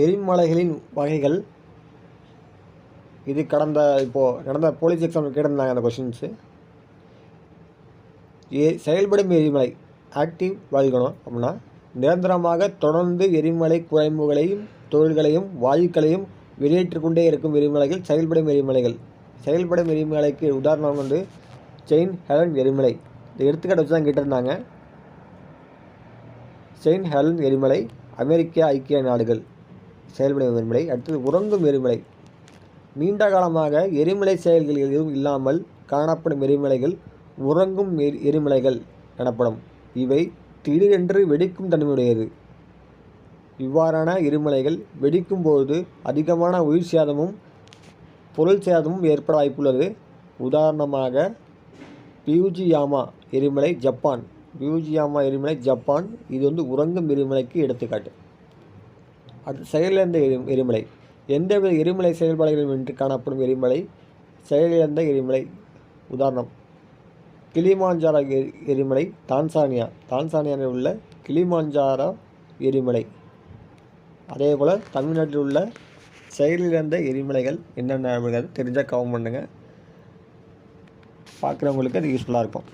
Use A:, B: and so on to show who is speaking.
A: எரிமலைகளின் வகைகள். இது நடந்த போலீஸ் எக்ஸாம் கேட்டிருந்தாங்க அந்த கொஷின்ஸு. செயல்படும் எரிமலை ஆக்டிவ் வால்கனோ அப்படின்னா நிரந்தரமாக தொடர்ந்து எரிமலை குழம்புகளையும் தொழில்களையும் வாயுக்களையும் வெளியேற்றிக் கொண்டே இருக்கும் எரிமலைகள் செயல்படும் எரிமலைகள். செயல்படும் எரிமலைக்கு உதாரணம் வந்து செயின்ட் ஹெலன் எரிமலை. இந்த எடுத்துக்காட்டு வச்சு தான் கேட்டிருந்தாங்க. செயின்ட் ஹெலன் எரிமலை அமெரிக்க ஐக்கிய நாடுகள் செயல்படும் எரிமலை. அடுத்தது உறங்கும் எரிமலை. நீண்ட காலமாக எரிமலை செயல்கள் எதுவும் இல்லாமல் காணப்படும் எரிமலைகள் உறங்கும் எரிமலைகள் எனப்படும். இவை திடீரென்று வெடிக்கும் தன்மையுடையது. இவ்வாறான எரிமலைகள் வெடிக்கும் போது அதிகமான உயிர் சேதமும் பொருள் சேதமும் ஏற்பட வாய்ப்புள்ளது. உதாரணமாக பியூஜியாமா எரிமலை ஜப்பான். பியூஜியாமா எரிமலை ஜப்பான். இது வந்து உறங்கும் எரிமலைக்கு எடுத்துக்காட்டு. அடுத்து செயலிழந்த எரிமலை. எந்தவித எரிமலை செயல்பாடுகளும் இன்றி காணப்படும் எரிமலை செயலிழந்த எரிமலை. உதாரணம் கிளிமாஞ்சாரோ எரிமலை தான்சானியாவில் உள்ள கிளிமாஞ்சாரோ எரிமலை. அதே போல் தமிழ்நாட்டில் உள்ள செயலிழந்த எரிமலைகள் என்னென்ன தெரிஞ்சால் கமெண்ட் பண்ணுங்கள். பார்க்குறவங்களுக்கு அது யூஸ்ஃபுல்லாக இருக்கும்.